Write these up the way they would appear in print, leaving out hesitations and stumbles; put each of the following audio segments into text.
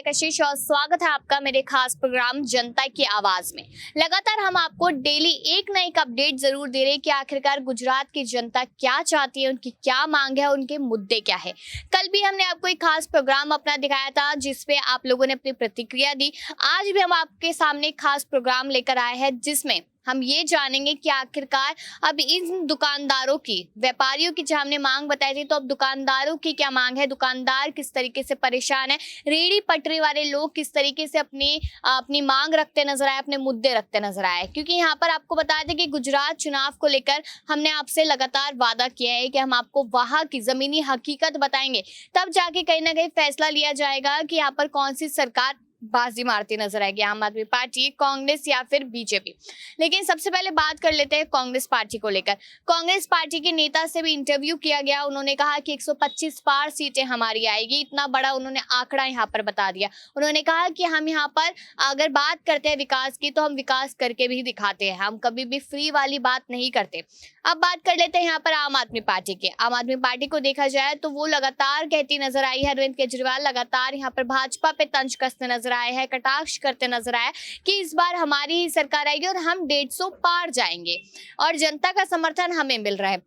कशिश और स्वागत है आपका मेरे खास प्रोग्राम जनता की आवाज में। लगातार हम आपको डेली एक ना एक अपडेट जरूर दे रहे हैं कि आखिरकार गुजरात की जनता क्या चाहती है, उनकी क्या मांग है, उनके मुद्दे क्या है। कल भी हमने आपको एक खास प्रोग्राम अपना दिखाया था जिसपे आप लोगों ने अपनी प्रतिक्रिया दी। आज भी हम आपके सामने एक खास प्रोग्राम लेकर आए हैं जिसमें हम ये जानेंगे कि आखिरकार अब इन दुकानदारों की, व्यापारियों की जहां हमने मांग बताई थी, तो अब दुकानदारों की क्या मांग है, दुकानदार किस तरीके से परेशान है, रेहड़ी पटरी वाले लोग किस तरीके से अपनी मांग रखते नजर आए, अपने मुद्दे रखते नजर आए। क्योंकि यहाँ पर आपको बता दें कि गुजरात चुनाव को लेकर हमने आपसे लगातार वादा किया है कि हम आपको वहां की जमीनी हकीकत बताएंगे, तब जाके कहीं ना कहीं फैसला लिया जाएगा कि यहाँ पर कौन सी सरकार बाजी मारती नजर आएगी, आम आदमी पार्टी, कांग्रेस या फिर बीजेपी। लेकिन सबसे पहले बात कर लेते हैं कांग्रेस पार्टी को लेकर। कांग्रेस पार्टी के नेता से भी इंटरव्यू किया गया, उन्होंने कहा कि 125 पार सीटें हमारी आएगी, इतना बड़ा उन्होंने आंकड़ा यहाँ पर बता दिया। उन्होंने कहा कि हम यहाँ पर अगर बात करते हैं विकास की तो हम विकास करके भी दिखाते हैं, हम कभी भी फ्री वाली बात नहीं करते। अब बात कर लेते हैं यहाँ पर आम आदमी पार्टी के। आम आदमी पार्टी को देखा जाए तो वो लगातार कहती नजर आई है, अरविंद केजरीवाल लगातार यहाँ पर भाजपा पे तंज कसते नजर आए हैं, कटाक्ष करते नजर आए कि इस बार हमारी ही सरकार आएगी और हम 150 पार जाएंगे और जनता का समर्थन हमें मिल रहा है।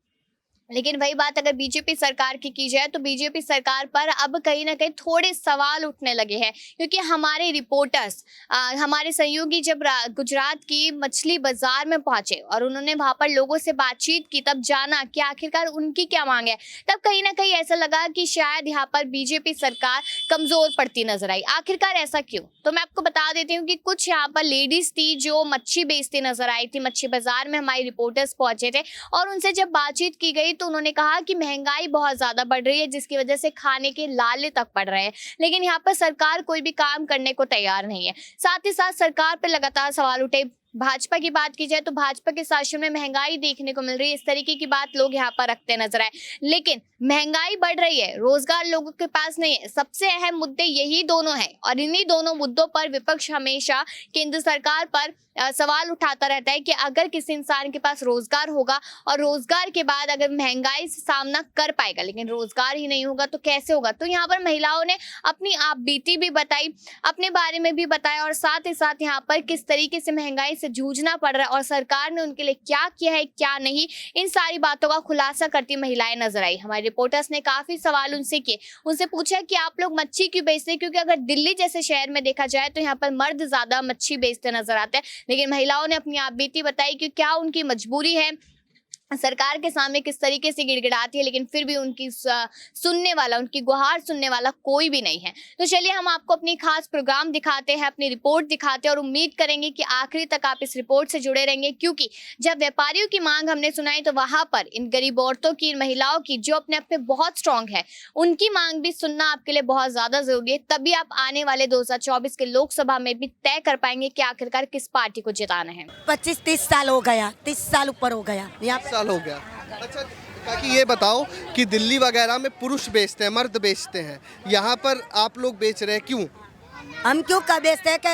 लेकिन वही बात अगर बीजेपी सरकार की जाए तो बीजेपी सरकार पर अब कहीं ना कहीं थोड़े सवाल उठने लगे हैं, क्योंकि हमारे रिपोर्टर्स, हमारे सहयोगी जब गुजरात की मछली बाजार में पहुंचे और उन्होंने वहां पर लोगों से बातचीत की, तब जाना कि आखिरकार उनकी क्या मांग है, तब कहीं ना कहीं ऐसा लगा कि शायद यहाँ पर बीजेपी सरकार कमजोर पड़ती नजर आई। आखिरकार ऐसा क्यों, तो मैं आपको बता देती हूँ कि कुछ यहाँ पर लेडीज थी जो मच्छी बेचती नजर आई थी, मच्छी बाजार में हमारे रिपोर्टर्स पहुंचे थे और उनसे जब बातचीत की गई तो उन्होंने कहा कि महंगाई बहुत ज्यादा बढ़ रही है जिसकी वजह से खाने के लाले तक पड़ रहे हैं, लेकिन यहाँ पर सरकार कोई भी काम करने को तैयार नहीं है। साथ ही साथ सरकार पर लगातार सवाल उठे। भाजपा की बात की जाए तो भाजपा के शासन में महंगाई देखने को मिल रही है, इस तरीके की बात लोग यहाँ पर रखते नजर आए। लेकिन महंगाई बढ़ रही है, रोजगार लोगों के पास नहीं है, सबसे अहम मुद्दे यही दोनों हैं और इन्हीं दोनों मुद्दों पर विपक्ष हमेशा केंद्र सरकार पर सवाल उठाता रहता है कि अगर किसी इंसान के पास रोजगार होगा और रोजगार के बाद अगर महंगाई से सामना कर पाएगा, लेकिन रोजगार ही नहीं होगा तो कैसे होगा। तो यहाँ पर महिलाओं ने अपनी आप बीती भी बताई, अपने बारे में भी बताया और साथ ही साथ यहाँ पर किस तरीके से महंगाई से जूझना पड़ रहा है और सरकार ने उनके लिए क्या किया है क्या नहीं, इन सारी बातों का खुलासा करती महिलाएं नजर आई। हमारे रिपोर्टर्स ने काफी सवाल उनसे किए, उनसे पूछा कि आप लोग मच्छी क्यों बेचते हैं, क्योंकि अगर दिल्ली जैसे शहर में देखा जाए तो यहाँ पर मर्द ज्यादा मच्छी बेचते नजर आते हैं, लेकिन महिलाओं ने अपनी आप बीती बताई कि क्या उनकी मजबूरी है, सरकार के सामने किस तरीके से गिड़गिड़ाती है, लेकिन फिर भी उनकी सुनने वाला, उनकी गुहार सुनने वाला कोई भी नहीं है। तो चलिए हम आपको अपनी खास प्रोग्राम दिखाते हैं, अपनी रिपोर्ट दिखाते हैं और उम्मीद करेंगे कि आखिरी तक आप इस रिपोर्ट से जुड़े रहेंगे, क्योंकि जब व्यापारियों की मांग हमने सुनाई तो वहां पर इन गरीब औरतों की, इन महिलाओं की जो अपने आप में बहुत स्ट्रांग है, उनकी मांग भी सुनना आपके लिए बहुत ज्यादा जरूरी है। तभी आप आने वाले 2024 के लोकसभा में भी तय कर पाएंगे कि आखिरकार किस पार्टी को जिताना है। 25-30 साल हो गया, 30 साल ऊपर हो गया, यहाँ साल हो गया। अच्छा ताकि ये बताओ कि दिल्ली वगैरह में पुरुष बेचते हैं, मर्द बेचते हैं, यहाँ पर आप लोग बेच रहे हैं, क्यों? हम क्यों कर बेचते हैं कि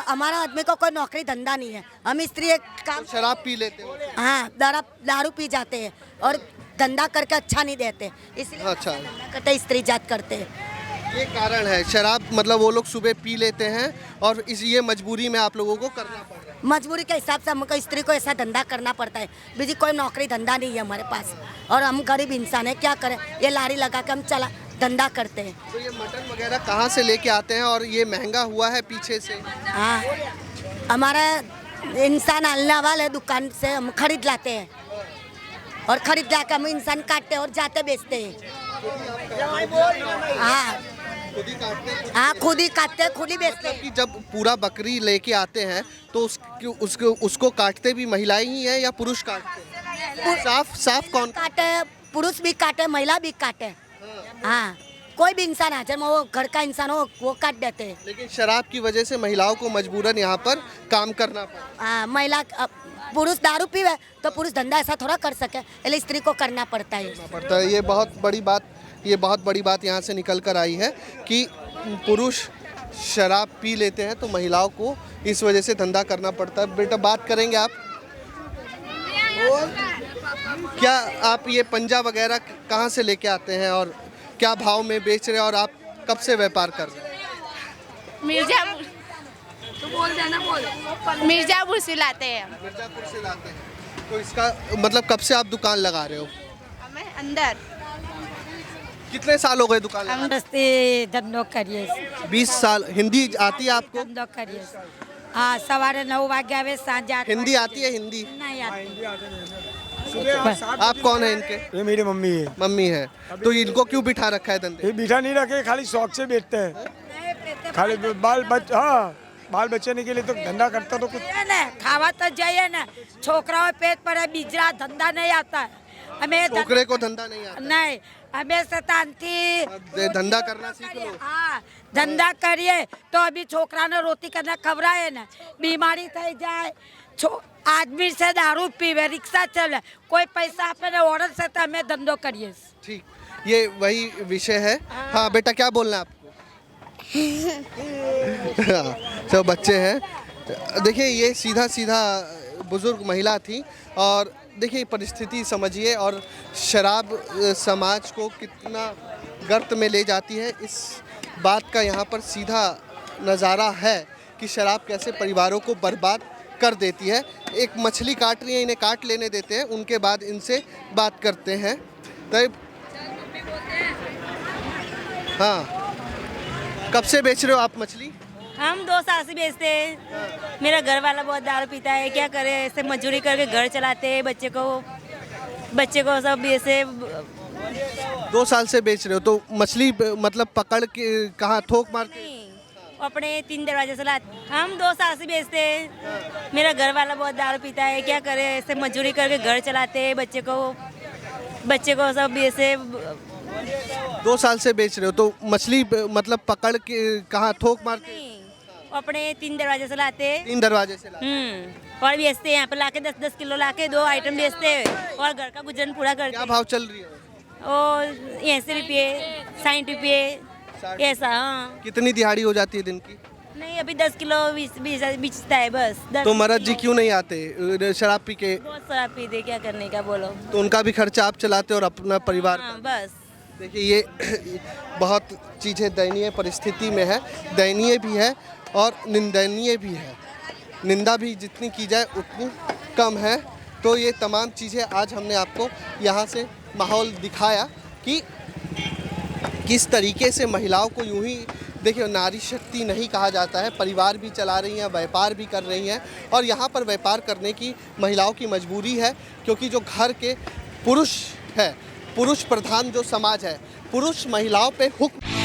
हमारा आदमी को कोई नौकरी धंधा नहीं है, हम स्त्री काम शराब पी लेते हैं। हाँ, दारू पी जाते हैं और धंधा करके अच्छा नहीं देते, इसलिए अच्छा करते स्त्री जात करते हैं। ये कारण है, शराब मतलब वो लोग सुबह पी लेते हैं और ये मजबूरी में आप लोगों को करना पड़ रहा है। मजबूरी के हिसाब से हमको स्त्री को ऐसा धंधा करना पड़ता है, बीजी कोई नौकरी धंधा नहीं है हमारे पास और हम गरीब इंसान है, क्या करें, ये लारी लगा के हम चला धंधा करते हैं। तो ये मटन वगैरह कहाँ से लेके आते हैं और ये महंगा हुआ है पीछे से? हाँ, हमारा इंसान अलना वाले दुकान से हम खरीद लाते हैं और खरीद ला के हम इंसान काटते हैं और जाते बेचते हैं। हाँ, खुद ही काटते हैं, खुद ही बेचते हैं। कि जब पूरा बकरी लेके आते हैं तो उसको काटते भी महिलाएं ही हैं या पुरुष काटते हैं? साफ कौन काटे? पुरुष भी काटे, महिला भी काटे। हाँ, कोई भी इंसान हाजिर में वो घर का इंसान हो वो काट देते हैं। लेकिन शराब की वजह से महिलाओं को मजबूरन यहाँ पर काम करना पड़ता है। महिला पुरुष दारू पीवे तो पुरुष धंधा ऐसा थोड़ा कर सके, इसलिए स्त्री को करना पड़ता है। ये बहुत बड़ी बात यहाँ से निकल कर आई है कि पुरुष शराब पी लेते हैं तो महिलाओं को इस वजह से धंधा करना पड़ता है। बेटा बात करेंगे आप, क्या आप ये पंजा वगैरह कहाँ से लेके आते हैं और क्या भाव में बेच रहे हैं और आप कब से व्यापार कर रहे हैं? मिर्जापुर तो बोल देना बोल। मिर्जापुर से लाते हैं हम। मिर्जापुर से लाते हैं। तो इसका मतलब कब से आप दुकान लगा रहे हो? हमें अंदर कितने साल हो गए दुकान हम लगा? रस्ते धंधो करिए 20 साल। हिंदी आती है आपको? धंधो करिए हाँ सवारे 9 वागे आवे सांझ हिंदी आती है? हिंदी नहीं आती। आप कौन है इनके? ये मेरी मम्मी है। मम्मी है। तो इनको क्यों बिठा रखा है धंधे? ये बिठा नहीं रखे, खाली शौक से बेचते हैं। खाली बाल बचाने के लिए तो धंधा करता तो कुछ है ना खावा तो जाइए ना छोकराओं पेट पर बिजरा धंधा नहीं आता है हमें छोकरे को धंधा नहीं आता? नहीं हमें शतांती धंधा करना सीख लो। हाँ धंधा करिए तो अभी छोकरा ने रोटी करना खबराए ना बीमारी થઈ જાય आदमी से दारू पीवे रिक्शा चले कोई पैसा अपने औरत से तो हमें धंधो करिए। ठीक, ये वही विषय है। हाँ बेटा क्या बोलना है आपको? हाँ, सब बच्चे हैं। देखिए ये सीधा सीधा बुजुर्ग महिला थी और देखिए परिस्थिति समझिए और शराब समाज को कितना गर्त में ले जाती है, इस बात का यहाँ पर सीधा नज़ारा है कि शराब कैसे परिवारों को बर्बाद कर देती है। एक मछली काट रही है, इन्हें काट लेने देते हैं, उनके बाद इनसे बात करते हैं। तब हाँ, कब से बेच रहे हो आप मछली? हम 2 साल से बेचते हैं। मेरा घर वाला बहुत दारू पीता है, क्या करे, ऐसे मजदूरी करके घर चलाते हैं, बच्चे को सब ऐसे 2 साल से बेच रहे हो तो मछली मतलब पकड़ के कहाँ थोक मार के? अपने 3 दरवाजे से लाते। हम 2 साल से बेचते हैं। मेरा घर वाला बहुत दारू पीता है, क्या करे, ऐसे मजदूरी करके घर चलाते हैं, बच्चे को सब ऐसे 2 साल से बेच रहे हो तो मछली मतलब पकड़ के कहाँ थोक मार के? अपने 3 दरवाजे से लाते। 3 दरवाजे से लाते। और बेचते हैं यहाँ पर लाके 10-10 किलो लाके 2 आइटम बेचते हैं और घर का गुजरन पूरा करते क्या हैं। भाव चल रही है? और 80 रुपये 60 रुपये ऐसा। हाँ कितनी दिहाड़ी हो जाती है दिन की? नहीं अभी 10 किलो बेचता है बस 10 तो महाराज जी क्यों नहीं आते शराब पी के? बहुत शराब पीते, क्या करने का बोलो। तो उनका भी खर्चा आप चलाते और अपना परिवार हाँ का। बस। देखिए ये बहुत चीज़ें दयनीय परिस्थिति में है, दयनीय भी है और निंदनीय भी है। निंदा भी जितनी की जाए उतनी कम है। तो ये तमाम चीज़ें आज हमने आपको यहाँ से माहौल दिखाया कि किस तरीके से महिलाओं को यूं ही देखिए नारी शक्ति नहीं कहा जाता है, परिवार भी चला रही हैं, व्यापार भी कर रही हैं और यहाँ पर व्यापार करने की महिलाओं की मजबूरी है क्योंकि जो घर के पुरुष है, पुरुष प्रधान जो समाज है, पुरुष महिलाओं पे हुक्म